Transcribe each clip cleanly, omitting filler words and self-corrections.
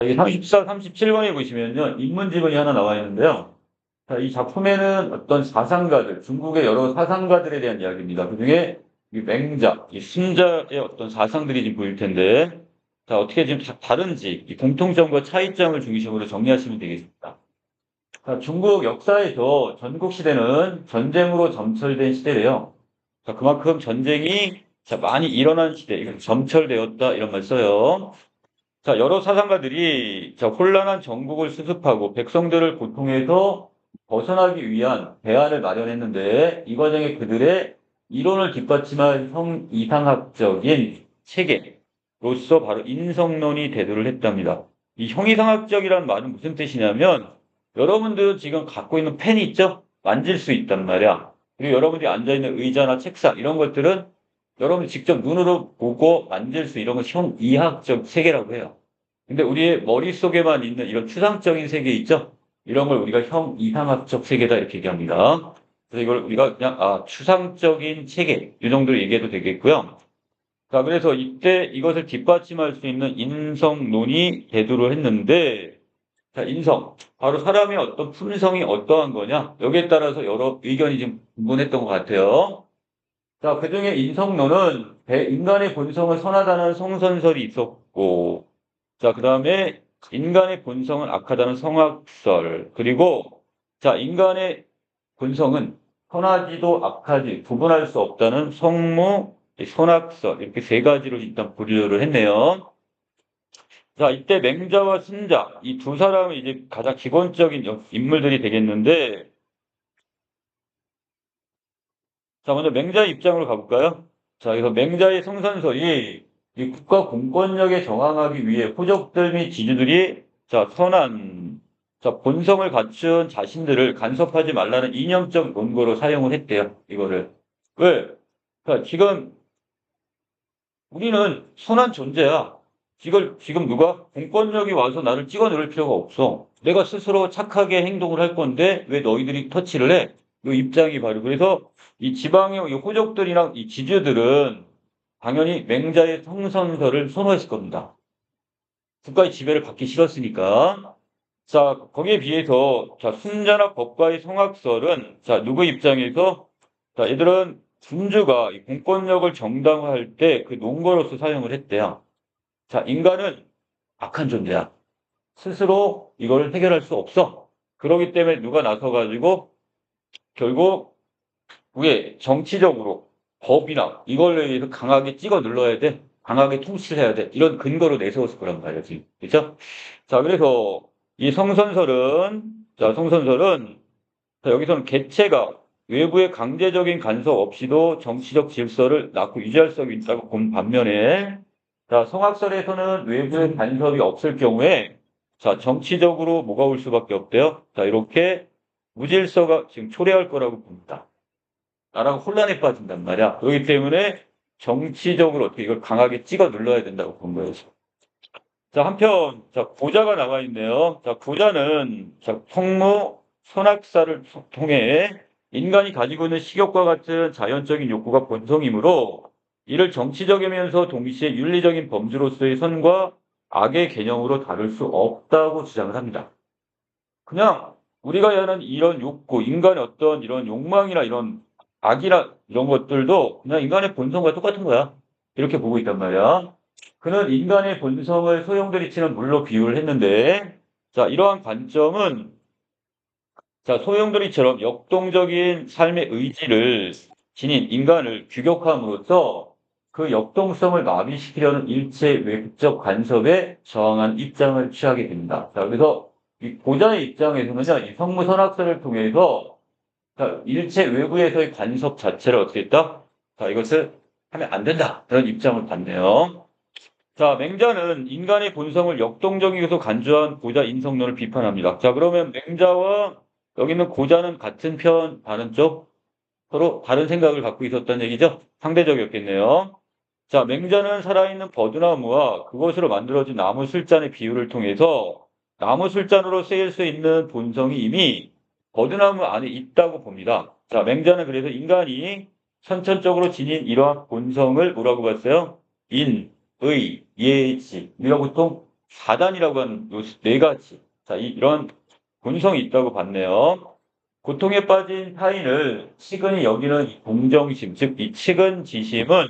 여기 34, 37번에 보시면요. 인문지문이 하나 나와 있는데요. 자, 이 작품에는 어떤 사상가들, 중국의 여러 사상가들에 대한 이야기입니다. 그중에 이 맹자, 이 순자의 어떤 사상들이 지금 보일 텐데, 자, 어떻게 지금 다른지, 이 공통점과 차이점을 중심으로 정리하시면 되겠습니다. 자, 중국 역사에서 전국 시대는 전쟁으로 점철된 시대래요. 자, 그만큼 전쟁이 자, 많이 일어난 시대, 이건 점철되었다, 이런 말 써요. 자, 여러 사상가들이 자, 혼란한 정국을 수습하고 백성들을 고통에서 벗어나기 위한 대안을 마련했는데 이 과정에 그들의 이론을 뒷받침할 형이상학적인 체계로서 바로 인성론이 대두를 했답니다. 이 형이상학적이라는 말은 무슨 뜻이냐면 여러분들 지금 갖고 있는 펜이 있죠? 만질 수 있단 말이야. 그리고 여러분들이 앉아있는 의자나 책상 이런 것들은 여러분이 직접 눈으로 보고 만질 수 이런 걸 형이학적 세계라고 해요. 근데 우리의 머릿속에만 있는 이런 추상적인 세계 있죠? 이런 걸 우리가 형이상학적 세계다 이렇게 얘기합니다. 그래서 이걸 우리가 그냥 추상적인 체계 이 정도로 얘기해도 되겠고요. 자, 그래서 이때 이것을 뒷받침할 수 있는 인성론이 대두를 했는데 자, 인성. 바로 사람의 어떤 품성이 어떠한 거냐? 여기에 따라서 여러 의견이 좀 분분했던 것 같아요. 자, 그중에 인성론은 인간의 본성을 선하다는 성선설이 있었고, 자, 그 다음에 인간의 본성은 악하다는 성악설, 그리고 자, 인간의 본성은 선하지도 악하지 구분할 수 없다는 성무, 선악설, 이렇게 세 가지로 일단 분류를 했네요. 자, 이때 맹자와 순자, 이 두 사람이 이제 가장 기본적인 인물들이 되겠는데, 자, 먼저 맹자의 입장으로 가볼까요? 자, 그래서 맹자의 성선설이 이 국가 공권력에 저항하기 위해 호족들 및 지주들이 자, 선한 자, 본성을 갖춘 자신들을 간섭하지 말라는 이념적 논거로 사용을 했대요. 이거를. 왜? 자, 지금 우리는 선한 존재야. 이걸 지금 누가 공권력이 와서 나를 찍어 누를 필요가 없어. 내가 스스로 착하게 행동을 할 건데 왜 너희들이 터치를 해? 이 입장이 바로 그래서 이 지방의 이 호족들이랑 이 지주들은 당연히 맹자의 성선설을 선호했을 겁니다. 국가의 지배를 받기 싫었으니까. 자, 거기에 비해서 자, 순자나 법과의 성악설은 자, 누구 입장에서 자, 얘들은 군주가 이 공권력을 정당화할 때 그 논거로서 사용을 했대요. 자, 인간은 악한 존재야. 스스로 이걸 해결할 수 없어. 그러기 때문에 누가 나서가지고 결국 위에 정치적으로 법이나 이걸로 인해서 강하게 찍어 눌러야 돼. 강하게 통치를 해야 돼. 이런 근거로 내세웠을 거란 말이야, 지금. 그죠? 자, 그래서 이 성선설은, 자, 여기서는 개체가 외부의 강제적인 간섭 없이도 정치적 질서를 낳고 유지할 수 있다고 본 반면에, 자, 성악설에서는 외부의 간섭이 없을 경우에, 자, 정치적으로 뭐가 올 수밖에 없대요. 자, 이렇게 무질서가 지금 초래할 거라고 봅니다. 나라가 혼란에 빠진단 말이야. 그렇기 때문에 정치적으로 어떻게 이걸 강하게 찍어 눌러야 된다고 본 거예요. 자, 한편, 자, 고자가 나와 있네요. 자, 고자는, 자, 성무, 선악사를 통해 인간이 가지고 있는 식욕과 같은 자연적인 욕구가 본성이므로 이를 정치적이면서 동시에 윤리적인 범주로서의 선과 악의 개념으로 다룰 수 없다고 주장을 합니다. 그냥 우리가 하는 이런 욕구, 인간의 어떤 이런 욕망이나 이런 악이나 이런 것들도 그냥 인간의 본성과 똑같은 거야. 이렇게 보고 있단 말이야. 그는 인간의 본성을 소용돌이 치는 물로 비유를 했는데, 자, 이러한 관점은, 자, 소용돌이처럼 역동적인 삶의 의지를 지닌 인간을 규격함으로써 그 역동성을 마비시키려는 일체 외부적 간섭에 저항한 입장을 취하게 됩니다. 자, 그래서 이 고자의 입장에서는요, 이 성무선악설을 통해서 자, 일체 외부에서의 간섭 자체를 어떻게 했다? 자, 이것을 하면 안 된다. 그런 입장을 받네요. 자, 맹자는 인간의 본성을 역동적이고서 간주한 고자 인성론을 비판합니다. 자, 그러면 맹자와 여기 있는 고자는 같은 편, 다른 쪽, 서로 다른 생각을 갖고 있었다는 얘기죠? 상대적이었겠네요. 자, 맹자는 살아있는 버드나무와 그것으로 만들어진 나무 술잔의 비유를 통해서 나무 술잔으로 쓰일 수 있는 본성이 이미 버드나무 안에 있다고 봅니다. 자, 맹자는 그래서 인간이 선천적으로 지닌 이러한 본성을 뭐라고 봤어요? 인, 의, 예지. 우리가 보통 4단이라고 하는 요 네 가지. 자, 이런 본성이 있다고 봤네요. 고통에 빠진 타인을 치근히 여기는 이 동정심, 즉 이 치근지심은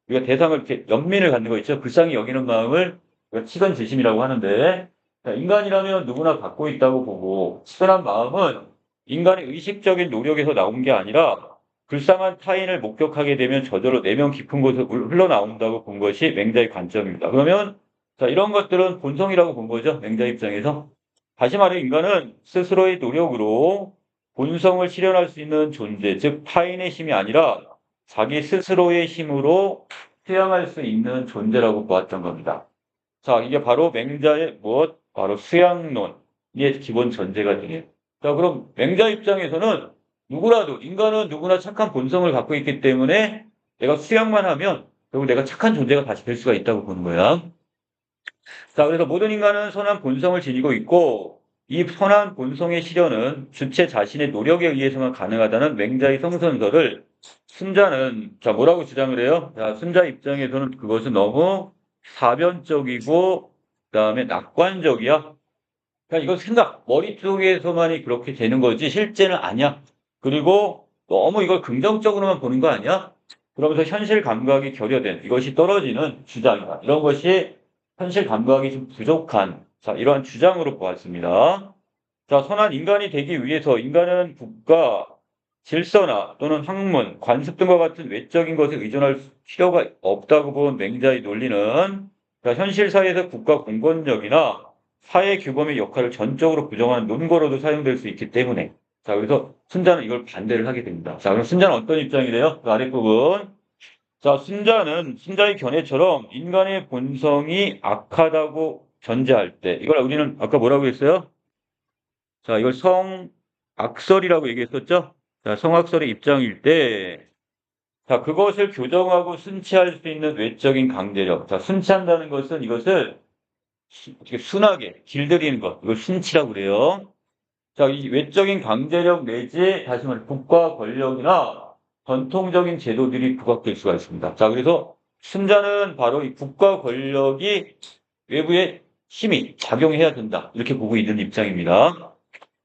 우리가 대상을 이렇게 연민을 갖는 거 있죠. 불쌍히 여기는 마음을 우리가 치근지심이라고 하는데, 자, 인간이라면 누구나 갖고 있다고 보고, 치근한 마음은 인간의 의식적인 노력에서 나온 게 아니라 불쌍한 타인을 목격하게 되면 저절로 내면 깊은 곳으로 흘러나온다고 본 것이 맹자의 관점입니다. 그러면 자, 이런 것들은 본성이라고 본 거죠. 맹자 입장에서. 다시 말해 인간은 스스로의 노력으로 본성을 실현할 수 있는 존재, 즉 타인의 힘이 아니라 자기 스스로의 힘으로 수양할 수 있는 존재라고 보았던 겁니다. 자, 이게 바로 맹자의 무엇? 바로 수양론의 기본 전제가 되겠. 자, 그럼 맹자 입장에서는 누구라도 인간은 누구나 착한 본성을 갖고 있기 때문에 내가 수양만 하면 결국 내가 착한 존재가 다시 될 수가 있다고 보는 거야. 자, 그래서 모든 인간은 선한 본성을 지니고 있고 이 선한 본성의 실현은 주체 자신의 노력에 의해서만 가능하다는 맹자의 성선설을 순자는 자 뭐라고 주장을 해요? 자, 순자 입장에서는 그것은 너무 사변적이고 그다음에 낙관적이야. 그러니까 이거 생각 머릿속에서만이 그렇게 되는 거지 실제는 아니야. 그리고 너무 이걸 긍정적으로만 보는 거 아니야? 그러면서 현실 감각이 결여된 이것이 떨어지는 주장이다. 이런 것이 현실 감각이 좀 부족한 자 이러한 주장으로 보았습니다. 자, 선한 인간이 되기 위해서 인간은 국가, 질서나 또는 학문, 관습 등과 같은 외적인 것에 의존할 필요가 없다고 본 맹자의 논리는 자, 현실 사회에서 국가 공권력이나 사회 규범의 역할을 전적으로 부정하는 논거로도 사용될 수 있기 때문에 자, 그래서 순자는 이걸 반대를 하게 됩니다. 자, 그럼 순자는 어떤 입장이래요? 그 아랫부분. 자, 순자는 순자의 견해처럼 인간의 본성이 악하다고 전제할 때 이걸 우리는 아까 뭐라고 했어요? 자, 이걸 성악설이라고 얘기했었죠? 자, 성악설의 입장일 때 자, 그것을 교정하고 순치할 수 있는 외적인 강제력. 자, 순치한다는 것은 이것을 어떻게 순하게 길들이는 것. 이걸 순치라고 그래요. 자, 이 외적인 강제력 내지 다시 말해 국가 권력이나 전통적인 제도들이 부각될 수가 있습니다. 자, 그래서 순자는 바로 이 국가 권력이 외부에 힘이 작용해야 된다. 이렇게 보고 있는 입장입니다.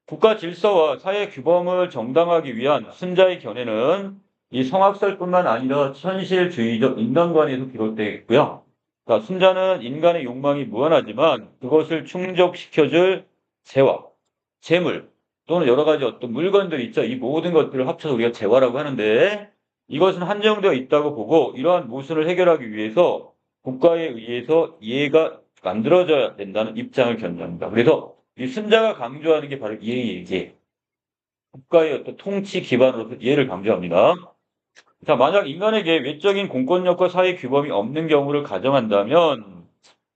국가 질서와 사회 규범을 정당화하기 위한 순자의 견해는 이 성악설뿐만 아니라 현실주의적 인간관에서 비롯되어 있고요. 자, 순자는 인간의 욕망이 무한하지만 그것을 충족시켜줄 재화, 재물 또는 여러 가지 어떤 물건들 있죠. 이 모든 것들을 합쳐서 우리가 재화라고 하는데 이것은 한정되어 있다고 보고 이러한 모순을 해결하기 위해서 국가에 의해서 이해가 만들어져야 된다는 입장을 견지합니다. 그래서 이 순자가 강조하는 게 바로 이해이지. 국가의 어떤 통치 기반으로서 이해를 강조합니다. 자, 만약 인간에게 외적인 공권력과 사회 규범이 없는 경우를 가정한다면,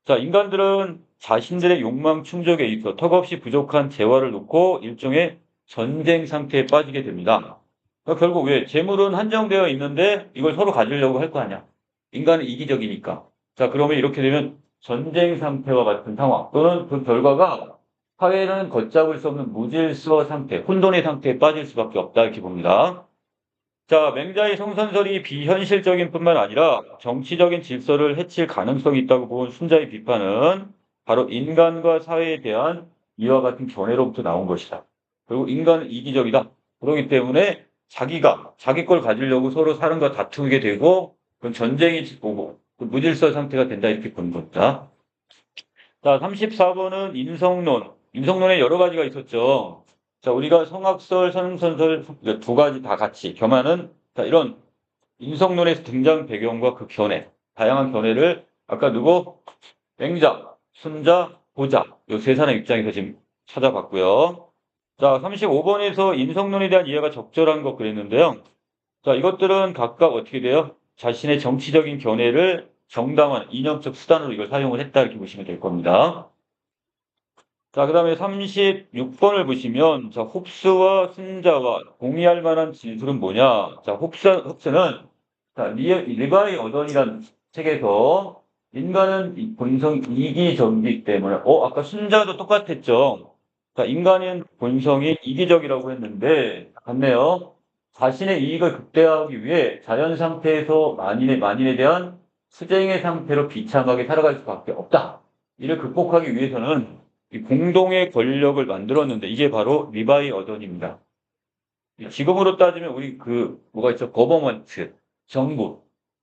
자, 인간들은 자신들의 욕망 충족에 있어 턱없이 부족한 재화를 놓고 일종의 전쟁 상태에 빠지게 됩니다. 그러니까 결국 왜? 재물은 한정되어 있는데 이걸 서로 가지려고 할 거 아니야. 인간은 이기적이니까. 자, 그러면 이렇게 되면 전쟁 상태와 같은 상황 또는 그 결과가 사회는 걷잡을 수 없는 무질서 상태, 혼돈의 상태에 빠질 수밖에 없다 이렇게 봅니다. 자, 맹자의 성선설이 비현실적인 뿐만 아니라 정치적인 질서를 해칠 가능성이 있다고 본 순자의 비판은 바로 인간과 사회에 대한 이와 같은 견해로부터 나온 것이다. 그리고 인간은 이기적이다. 그렇기 때문에 자기가 자기 걸 가지려고 서로 사람과 다투게 되고 그건 전쟁이 오고 무질서 상태가 된다 이렇게 본 겁니다. 자, 34번은 인성론. 인성론에 여러 가지가 있었죠. 자, 우리가 성악설, 선선설 두 가지 다 같이 겸하는 자, 이런 인성론의 등장 배경과 그 견해, 다양한 견해를 아까 누구? 맹자, 순자, 보자 이 세 사람 입장에서 지금 찾아봤고요. 자, 35번에서 인성론에 대한 이해가 적절한 것 그랬는데요. 자, 이것들은 각각 어떻게 돼요? 자신의 정치적인 견해를 정당한 이념적 수단으로 이걸 사용을 했다 이렇게 보시면 될 겁니다. 자, 그 다음에 36번을 보시면, 자, 홉스와 순자와 동의할 만한 진술은 뭐냐? 자, 홉스는, 자, 리바이 어던이라는 책에서 인간은 본성 이기적이기 때문에, 아까 순자도 똑같았죠? 자, 인간은 본성이 이기적이라고 했는데, 같네요. 자신의 이익을 극대화하기 위해 자연 상태에서 만인에 대한 수쟁의 상태로 비참하게 살아갈 수밖에 없다. 이를 극복하기 위해서는 이 공동의 권력을 만들었는데 이게 바로 리바이어던입니다. 지금으로 따지면 우리 뭐가 있죠? 거버먼트, 정부.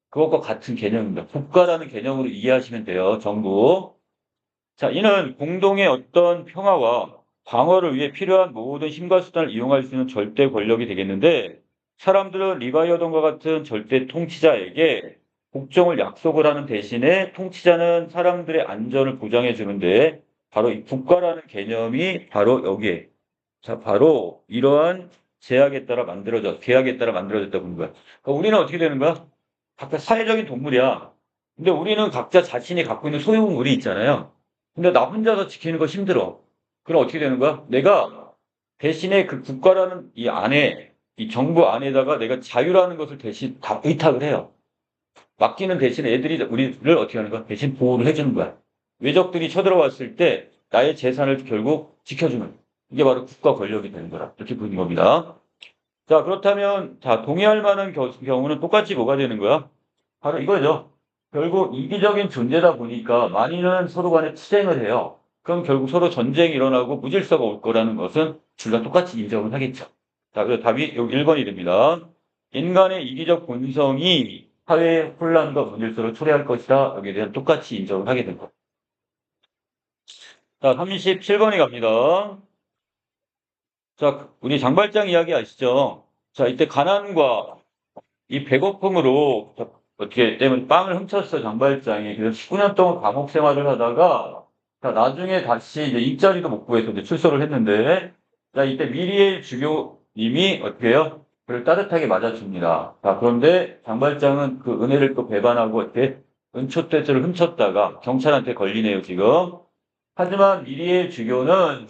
그것과 같은 개념입니다. 국가라는 개념으로 이해하시면 돼요. 정부. 자, 이는 공동의 어떤 평화와 방어를 위해 필요한 모든 힘과 수단을 이용할 수 있는 절대 권력이 되겠는데 사람들은 리바이어던과 같은 절대 통치자에게 복종을 약속을 하는 대신에 통치자는 사람들의 안전을 보장해 주는데 바로 이 국가라는 개념이 바로 여기에 자, 바로 이러한 계약에 따라 만들어졌다 보는 거야. 그러니까 우리는 어떻게 되는 거야? 각자 사회적인 동물이야. 근데 우리는 각자 자신이 갖고 있는 소유물이 있잖아요. 근데 나 혼자서 지키는 거 힘들어. 그럼 어떻게 되는 거야? 내가 대신에 그 국가라는 이 안에, 이 정부 안에다가 내가 자유라는 것을 대신 다 의탁을 해요. 맡기는 대신에 애들이 우리를 어떻게 하는 거야? 대신 보호를 해주는 거야. 외적들이 쳐들어왔을 때 나의 재산을 결국 지켜주는. 이게 바로 국가 권력이 되는 거라. 이렇게 보는 겁니다. 자, 그렇다면, 자, 동의할 만한 경우는 똑같이 뭐가 되는 거야? 바로 이거죠. 결국 이기적인 존재다 보니까 많이는 서로 간에 투쟁을 해요. 그럼 결국 서로 전쟁이 일어나고 무질서가 올 거라는 것은 둘 다 똑같이 인정을 하겠죠. 자, 그래서 답이 여기 1번이 됩니다. 인간의 이기적 본성이 사회의 혼란과 무질서를 초래할 것이다. 여기에 대한 똑같이 인정을 하게 된 거. 자, 37번이 갑니다. 자, 우리 장발장 이야기 아시죠? 자, 이때 가난과 이 배고픔으로 어떻게 때문에 빵을 훔쳤어, 장발장이. 그래서 19년 동안 감옥 생활을 하다가, 자, 나중에 다시 이제 일자리도 못 구해서 이제 출소를 했는데, 자, 이때 미리엘 주교님이 어떻게 해요? 그를 따뜻하게 맞아줍니다. 자, 그런데 장발장은 그 은혜를 또 배반하고 이렇게 은초대죄를 훔쳤다가 경찰한테 걸리네요, 지금. 하지만 미리엘 주교는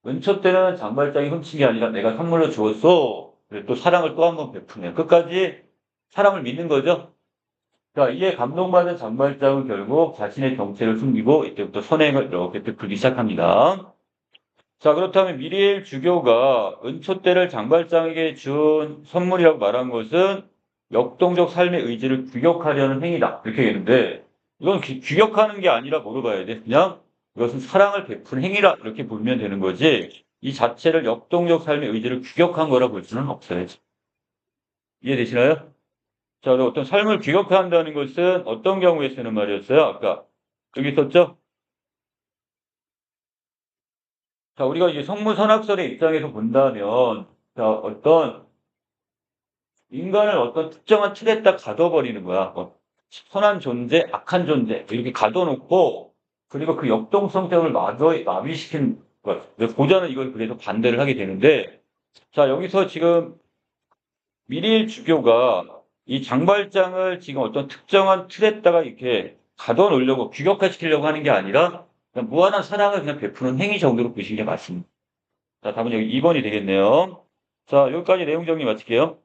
은초 때는 장발장이 훔친 게 아니라 내가 선물로 주었어. 그래서 또 사랑을 또 한 번 베푸네요. 끝까지 사람을 믿는 거죠. 자, 이에 감동받은 장발장은 결국 자신의 정체를 숨기고 이때부터 선행을 이렇게 베풀기 시작합니다. 자, 그렇다면 미리엘 주교가 은초 때를 장발장에게 준 선물이라고 말한 것은 역동적 삶의 의지를 규격하려는 행위다. 이렇게 얘기했는데 이건 규격하는 게 아니라 뭐로 봐야 돼? 그냥 이것은 사랑을 베푸는 행위라 이렇게 보면 되는 거지. 이 자체를 역동적 삶의 의지를 규격한 거라 볼 수는 없어요. 이해되시나요? 자, 어떤 삶을 규격한다는 것은 어떤 경우에 쓰는 말이었어요? 아까 여기 있었죠? 자, 우리가 이제 성무선학설의 입장에서 본다면 자, 어떤 인간을 어떤 특정한 틀에 딱 가둬버리는 거야. 선한 존재, 악한 존재 이렇게 가둬놓고 그리고 그 역동성성을 마비시킨 거야. 고전은 이걸 그래서 반대를 하게 되는데 자, 여기서 지금 미리일 주교가 이 장발장을 지금 어떤 특정한 틀에다가 이렇게 가둬놓으려고 규격화시키려고 하는 게 아니라 그냥 무한한 사랑을 그냥 베푸는 행위 정도로 보시는 게 맞습니다. 자, 답은 여기 2번이 되겠네요. 자, 여기까지 내용 정리 마칠게요.